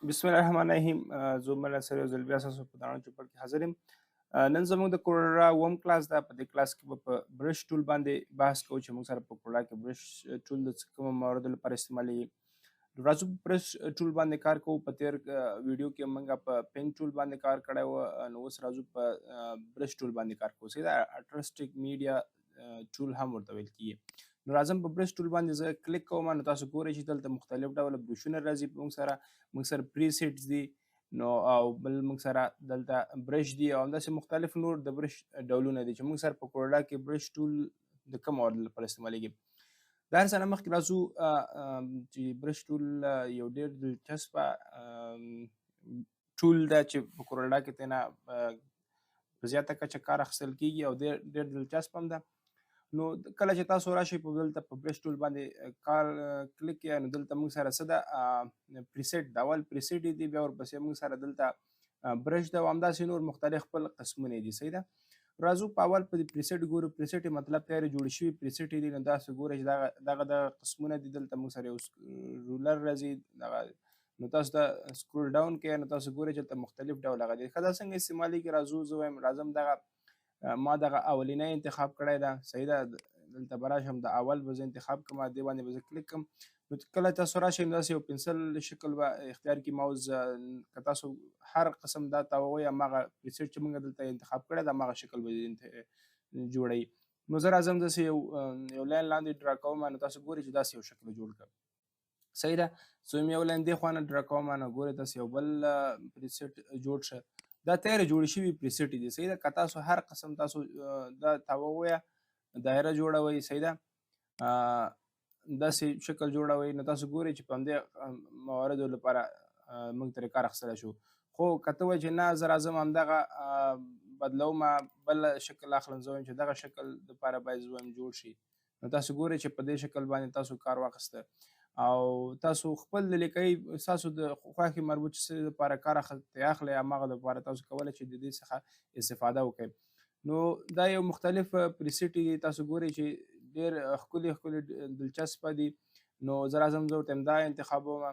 بسم الله الرحمن الرحیم. زه عمر ناصر یو ځل بیا ستاسو په داړه چوپړ کې حاضر یم. نن زموږ د کوړه اووم کلاس ده. په دې کلاس کې به په برش ټول باندې بحث کوو چې موږ سره په کوړه کې برش ټول د څه کومو مواردو لپاره استعمالېږي. راځو په برش ټول باندې کار کوو. په تېر ویډیو کې موږ په پین ټول باندې کار کړی و، نو اوس راځو په برش ټول باندې کار کوو. صحیح ده. ارټسټیک میډیا ټول هم ورته ویل کېږي. نو راځم په برش ټول باندې زه کلیک کوم. نو تاسو ګورئ چې دلته مختلف ډوله برشونه راځي. موږ سره پریسیټس دي، نو او بل موږ سره دلته برش دي او همداسې مختلف نور د برش ډولونه دي چې موږ سره په کوړه کې برش ټول د کوم مورد لپاره استعمالیږي. د هر څه نه مخکې راځو چې برش ټول یو ډېر دلچسپه ټول ده چې په کوړه کې ترېنه په زیاته کچه کار اخیستل کېږي او ډېر دلچسپ هم ده. نو کله چې تاسو راشئ په دلته په برش ټول باندې کار کلیک کړئ، نو دلته موږ سره څه ده پریسیټ ده. اول پریسیټ دي، بیا ورپسې موږ سره دلته برش ده او همداسې نور مختلف خپل قسمونه دي. صحیح ده. راځو په اول په دې پریسیټ ګورو. پریسیټ مطلب تیارې جوړې شوي پریسیټ دي. نو داسې ګورئ چې دغه قسمونه دي. دلته موږ سره یو رولر راځي دغه. نو تاسو ته سکرول ډاون کړئ، نو تاسو ګورئ چې دلته مختلف ډوله هغه دي. ښه دا څنګه استعمالیږي؟ راځو زه وایم راځم دغه ما دغه اولینی انتخاب کړی ده. صحیح ده. دلته به راشم د اول به زه انتخاب کړم، دې باندې به زه کلیک کړم. نو کله تاسو راشئ نو داسې یو پنسل شکل به اختیار کړي ماوس. که تاسو هر قسم دا تاووئ هماغه پریسیټ چې موږ دلته انتخاب کړی ده هماغه شکل به جوړوي. نو زه راځم داسې یو لاین لاندې ډرا کوم. نو تاسو ګورئ چې داسې یو شکل جوړ کړم. صحیح ده. زه یم یو لاین دې خوا نه ډرا کوم. نو ګورئ داسې یو بل پریسیټ جوړ شه. دا تیارې جوړې شوي پریسیټ دي. صحیح ده. که تاسو هر قسم تاسو دا تاوویه دایره جوړوئ. صحیح ده. داسې شکل جوړوئ. نو تاسو ګورئ چې په همدې مواردو لپاره موږ ترې کار اخیستلی شو. خو که ته وایې چې نه زه راځم همدغه بدلومه بل شکل اخلم، زه وایم چې دغه شکل دپاره باید زه وایم جوړ شي. نو تاسو ګورئ چې په دې شکل باندې تاسو کار واخیسته او تاسو خپل د لیکئ ستاسو د خوښې مربوط څه دپاره کار اخلئ هماغه دپاره تاسو کولی چې د دې څخه استفاده وکئ. نو دا یو مختلف پریسیټ دي. تاسو ګورئ چې ډېر ښکلي دلچسپه دي. نو زه راځم زه ورته دا انتخابومه.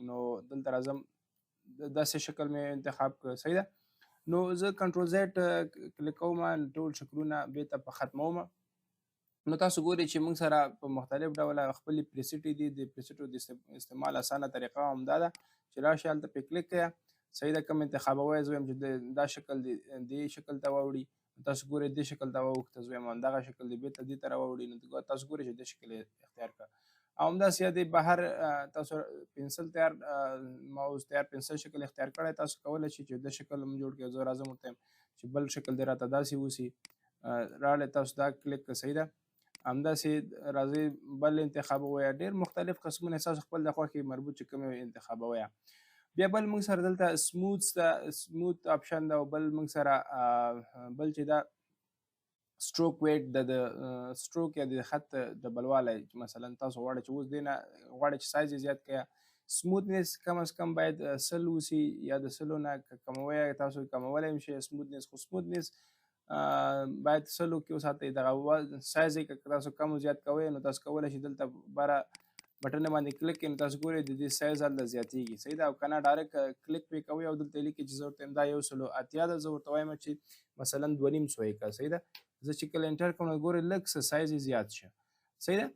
نو دلته راځم داسې شکل مې انتخاب کړ. صحیح ده. نو زه کنټرول زیډ کلیک کوم، ټول شکلونه بېرته په ختمومه. نو تاسو ګورئ چې موږ سره په مختلف ډوله خپلې پریسیټې دي. د پریسیټو د استعمال اسانه طریقه همدا ده چې راشئ هلته پرې کلیک کړئ. صحیح ده. کوم انتخابوئ زه وایم چې دا شکل دې شکل ته واوړي. تاسو ګورئ دې شکل ته واوښته، زه وایم همدغه شکل دې بېرته دې ته راواوړي. نو تاسو ګورئ چې دې شکل یې اختیار کړه او همداسې یا دې بهر تاسو پنسل تیار ماوس تیار پنسل شکل اختیار کړی، تاسو کولی شئ چې د شکل هم جوړ کړئ. زه راځم ورته یم چې بل شکل دې راته داسې اوسي. راغلی تاسو دا کلیک کړه. صحیح ده. همداسې راځئ بل انتخابوئ. ډېر مختلف قسمونه ستاسو خپل د خوښې مربوط چې کوم یې انتخابوئ. بیا بل موږ سره دلته سموث ده، سموث آپشن ده او بل موږ سره بل چې ده سټروک ویټ ده، د سټروک یا د خط ډبلوالی. مثلا تاسو غواړئ چې اوس دې نه غواړئ چې سایز یې زیات کړئ. سموتنس کم از کم باید 100 اوسي یا د 100 نه که کموئ تاسو کمولی هم شئ سموتنس. خو سموتنس باید 100 کې وساتئ. دغه سایز یې که تاسو کم و زیات کوئ نو تاسو کولی شئ دلته بره بټن باندې کلیک کړئ. نو تاسو ګورئ د دې سایز هلته زیاتېږي. صحیح ده. او که نه ډایرکټ کلیک پرې کوئ او دلته یې لیکئ چې زه ورته یم دا 180 ده، زه ورته وایم چې مثلا 2.5 یې کړه. صحیح ده. زه چې کله انټر کړم نو ګورئ لږ څه سایز یې زیات شه. صحیح ده.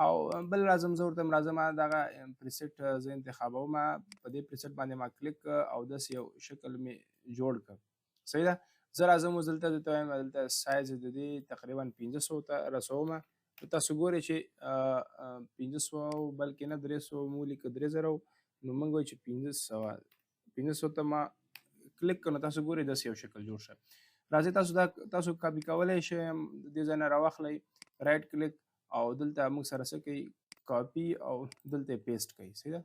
او بل راځم زه ورته راځم دغه پریسیټ زه انتخابومه. په دې پریسیټ باندې ما کلیک او داسې یو شکل مې جوړ کړ. صحیح ده. زه راځم اوس دلته درته وایم دلته سایز د دې تقریبا 500 ته رسومه. تاسو ګورئ چې 500 بلکې نه 300 مو ولیکه 3000 نو موږ وایو چې 500 ته ما کلیک کړو. نو تاسو ګورئ داسې یو شکل جوړ شه. راځئ تاسو کاپي کولی شئ دې ځای نه راواخلئ، رایټ کلیک او دلته موږ سره څه کوي کاپي او دلته یې پیسټ کوي. صحیح ده.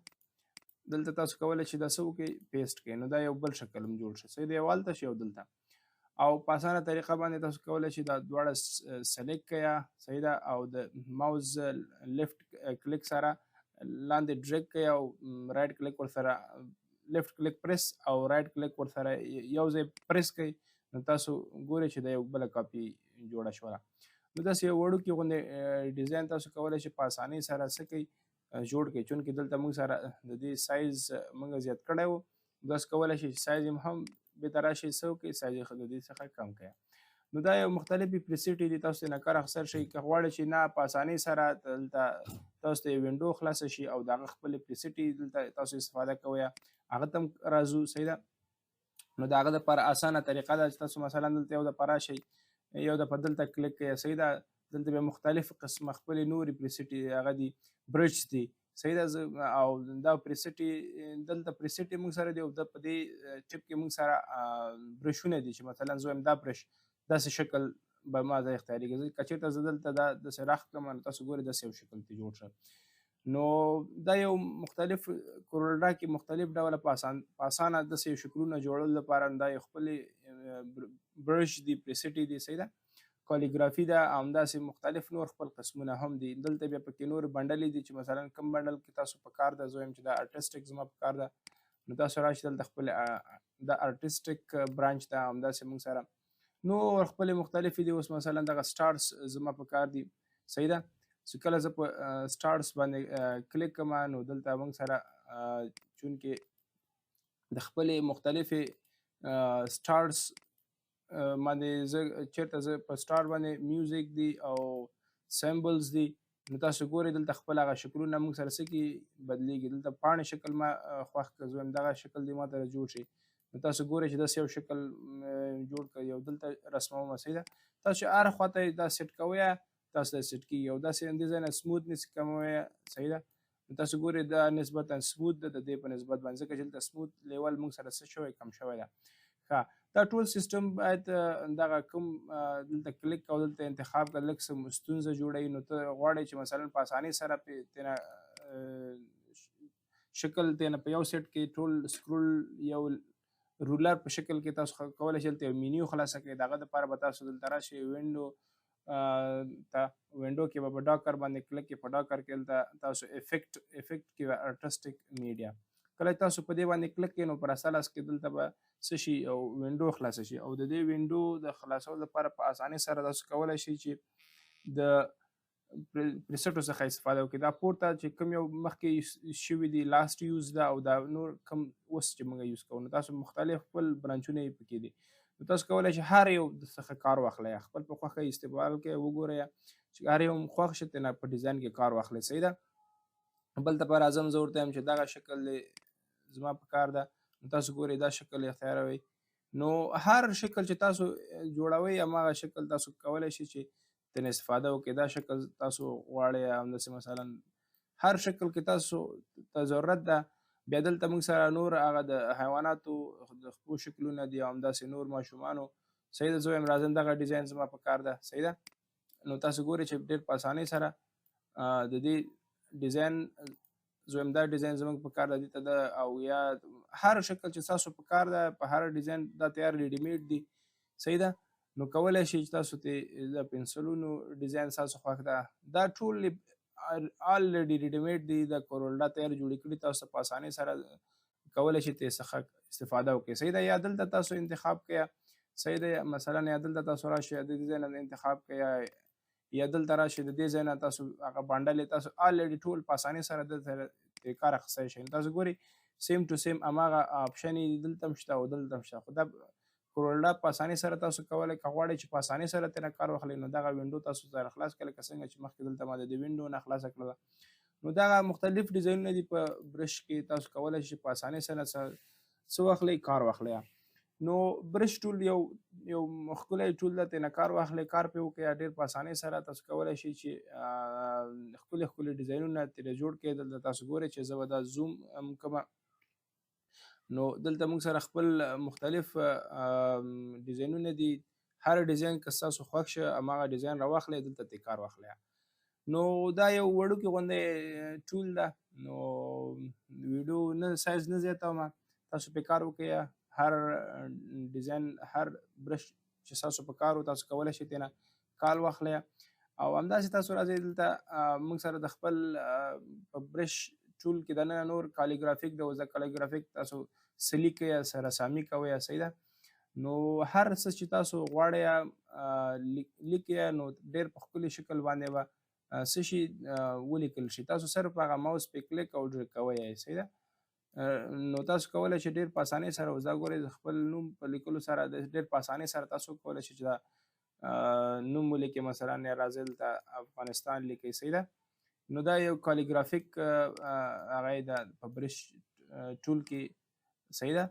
دلته تاسو کولی شئ دا څه وکړئ پیسټ کړئ. نو دا یو بل شکل هم جوړ شه. صحیح ده. یو هلته شي او دلته او په اسانه طریقه باندې تاسو کولی شئ دا دواړه سلیکټ کړئ. صحیح ده. او د ماوس لیفټ کلیک سره لاندې ډریګ کړئ او رایټ کلیک ورسره لیفټ کلیک پریس او رایټ کلیک ورسره یو ځای پریس کړئ. نو تاسو ګورئ چې دا یو بله کاپي جوړه شوله. نو داسې یو وړوکي غوندې ډیزاین تاسو کولی شئ په اسانۍ سره څه کوئ جوړ کړئ چونکې دلته موږ سره د دې سایز موږ زیات کړی و بس کولی شئ چې سایز یې هم بېرته راشئ څه وکړئ سایز یې د دې څخه کم کړئ نو دا یو مختلفې پریسیټې دي تاسو ترې نه کار اخیستل شئ که غواړئ چې نه په اسانۍ سره دلته تاسو ته یو وینډو خلاصه شي او د هغه خپلې پریسیټې دلته تاسو استفاده کوئ هغه ته هم راځو صحیح ده نو د هغه دپاره اسانه طریقه ده چې تاسو مثلا دلته یو دفعه راشئ یو دفعه دلته کلیک کړئ صحیح ده دلته بیا مختلف قسمه خپلې نورې پریسیټې هغه دي برش دي صحیح ده او دا پریسیټې دلته پریسیټې موږ سره دي او د په دې ټپ کې موږ سره برشونه دي چې مثلا زه وایم دا برش داسې شکل به ما ته اختیاریږي که چېرته زه دلته دا داسې راښکړم نو تاسو ګورئ داسې یو شکل ترې جوړ شه نو دا یو مختلف کورولډا کې مختلف ډوله په اسانه داسې یو شکلونه جوړولو لپاره دا یو خپلې برش دي پریسیټې دي صحیح ده کالیګرافي ده همداسې مختلف نور خپل قسمونه هم دي دلته بیا پکې نور بنډلې دي چې مثلا کوم بنډل کې تاسو په کار ده زه وایم چې دا ارټسټک زما په کار ده نو تاسو راشئ دلته خپل د ارټسټک برانچ ده همداسې موږ سره نور خپلې مختلفې دي اوس مثلا دغه سټارس زما په کار دي صحیح ده چې کله زه په سټارس باندې کلیک کوم نو دلته موږ سره چونکې د خپلې مختلفې سټارس باندې زه چېرته زه په سټار باندې میوزیک دي او سیمبلز دي نو تاسو ګورئ دلته خپل هغه شکلونه موږ سره څه کې بدلېږي دلته پاڼې شکل ما خوښ کړ زه وایم دغه شکل دې ما ته جوړ شي نو تاسو ګورئ چې داسې یو شکل جوړ کړئ یو دلته رسمومه صحیح ده تاسو چې هر خواته دا سیټ کوئ تاسو ته سیټ کېږي او داسې دې ځای نه سموتنس کموئ صحیح ده نو تاسو ګورئ دا نسبتا سموت ده د دې په نسبت باندې ځکه چې دلته سموت لیول موږ سره څه شوی کم شوی ده ښه دا ټول سیستم باید دغه کوم دلته کلیک او دلته انتخاب کړه لږ څه ستونزه جوړوي نو ته غواړې چې مثلا په اسانۍ سره ترېنه شکل ترېنه په یو سیټ کې ټول سکرول یو رولر په شکل کې تاسو کولی شئ دلته یو مینیو خلاصه کړئ د هغه دپاره به تاسو دلته راشئ وینډو ته وینډو کې به په ډاکر باندې کلیک کې په ډاکر کې دلته تاسو افیکټ کې ارټسټک میډیا کله تاسو په دې باندې کلیک کړئ نو په راسته لاس کې دلته به څه شي او وینډو خلاصه شي او د دې وینډو د خلاصولو لپاره په اسانۍ سره تاسو کولی شئ چې د پریسټو څخه استفاده وکړئ دا پورته چې کوم یو مخکې شوي دي لاست یوز ده او دا نور کوم اوس چې موږ یوز کوو نو تاسو مختلف خپل برانچونه یې پکې دي نو تاسو کولی شئ هر یو څخه کار واخلئ خپل په خوښه استعمال کړئ وګورئ چې هر یو خوښ شي ترېنه په ډیزاین کې کار واخلئ صحیح ده بل دپاره راځم زه ورته یم چې دغه شکل زما په کار ده نو تاسو ګورئ دا شکل اختیاروئ نو هر شکل چې تاسو جوړوئ هماغه شکل تاسو کولی شئ چې ترېنه استفاده وکړئ دا شکل تاسو غواړئ همداسې مثلا هر شکل کې تاسو ته ضرورت ده بیا دلته موږ سره نور هغه د حیواناتو د خپو شکلونه دي او همداسې نور ماشومانو صحیح ده زه وایم راځم دغه ډیزاین زما په کار ده صحیح ده نو تاسو ګورئ چې ډېر په اسانۍ سره د دې ډیزاین زه وایم دا ډیزاین زموږ په کار ده دې ته ده او یا هر شکل چې تاسو په کار ده په هر ډیزاین دا تیار ریډیمیډ دي صحیح ده نو کولی شئ چې تاسو ته د پنسلونو ډیزاین ستاسو خوښ ده دا ټول الریډي ریډیمیډ دي د کورولډا تیار جوړې کړي تاسو په اسانۍ سره کولی شئ ترې څخه استفاده وکړئ صحیح ده یا دلته تاسو انتخاب کړئ صحیح ده مثلا یا دلته تاسو راشئ د دې ځای نه انتخاب کړئ یا دلته راشئ د دې ځای نه تاسو هغه بانډل تاسو الریډي ټول په اسانۍ سره دلته کار اخیستی شئ تاسو ګورئ سیم ټو سیم هماغه آپشن یې دلته هم شته او دلته هم شته خو دا کورولډا په اسانۍ سره تاسو کولی که غواړئ چې په اسانۍ سره ترېنه کار واخلئ نو دغه وینډو تاسو سره خلاص کړئ لکه څنګه چې مخکې دلته ما د دې وینډو نه خلاصه کړله نو دغه مختلف ډیزاینونه دي په برش کې تاسو کولی شئ په اسانۍ سره څه واخلئ کار واخلئ نو برش ټول یو ښکلی ټول ده ترېنه کار واخلئ کار پرې وکړئ ډېر په اسانۍ سره تاسو کولی شئ چې ښکلي ښکلي ډیزاینونه ترې جوړ کړئ دلته تاسو ګورئ چې زه به دا زوم کومه نو دلته موږ سره خپل مختلف ډیزاینونه دي هر ډیزاین که ستاسو خوښ شه هماغه ډیزاین راواخلئ دلته ترې کار واخلئ نو دا یو وړوکی غوندې ټول ده نو ویډیو نه سایز نه زیاتومه تاسو پرې کار وکړئ هر ډیزاین هر برش چې ستاسو په کار و تاسو کولی شئ ترېنه کار واخلئ او همداسې تاسو راځئ دلته موږ سره د خپل په برش ټول کې دننه نور کالیګرافیک د وزه کالیګرافیک تاسو څه لیکئ څه رسامي کوئ صحیح ده نو هر څه چې تاسو غواړئ لیکئ نو ډېر په ښکلي شکل باندې به څه شي ولیکل شي. تاسو صرف هغه ماوس پې کلیک او ډریګ کوئ یې، صحیح ده. نو تاسو کولی شئ ډېر په اسانۍ سره اوس دا ګورئ د خپل نوم په لیکلو سره ډېر په اسانۍ سره تاسو کولی شئ چې دا نوم ولیکئ، مثلا یا راځئ دلته افغانستان لیکئ، صحیح ده. نو دا یو کالیګرافیک هغه یې ده په برش ټول کې، صحیح ده.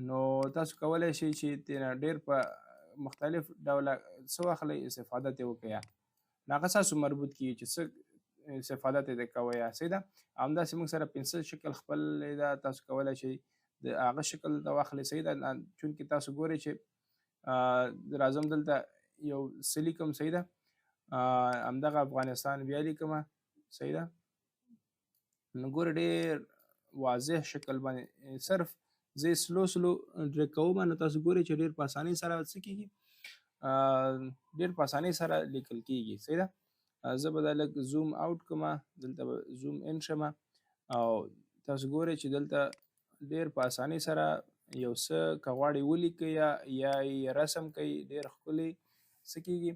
نو تاسو کولی شئ چې ترېنه ډېر په مختلف ډوله څه واخلئ، استفاده ترې وکړئ. نو هغه ستاسو مربوط کېږي چې څه استفاده ترې کوئ، صحیح ده. همداسې موږ سره پنسل شکل خپل ده، تاسو کولی شئ د هغه شکل دلته واخلئ، صحیح ده. چونکې تاسو ګورئ چې راځم دلته یو څه لیکم، صحیح ده. همدغه افغانستان بیا لیکمه، صحیح ده. نو ګورئ ډېر واضح شکل باندې صرف زه یې سلو ډریګ کوم، نو تاسو ګورئ چې ډېر په اسانۍ سره څه کېږي، ډېر په اسانۍ سره لیکل کېږي، صحیح ده. زه به دا لږ زوم اوټ کړمه، دلته به زوم ان شمه او تاسو ګورئ چې دلته ډېر په اسانۍ سره یو څه که غواړئ ولیکئ یا یې رسم کړئ، ډېر ښکلي څه کېږي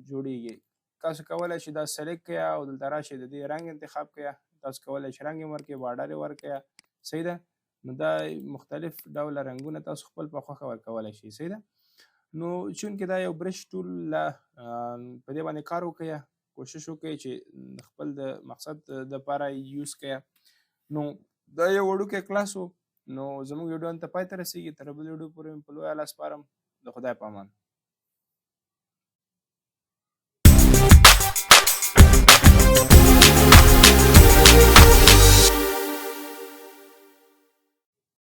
جوړېږي. تاسو کولی شئ دا سلیکټ کړئ او دلته راشئ د دې رنګ انتخاب کړئ. تاسو کولی شئ رنګ یې ورکړئ، بارډر یې ورکړئ، صحیح ده. نو دا مختلف ډوله رنګونه تاسو خپل په خوښه ورکولی شئ، صحیح ده. نو چونکې دا یو برش ټول په دې باندې کار وکړئ، کوشش وکړئ چې خپل د مقصد دپاره یوز کړئ. نو دا یو وړوکی کلاس و، نو زموږ ویډیو هلته پای ته رسېږي. تر بل ویډیو پورې مې په لویه الله سپارم. د خدای په امان.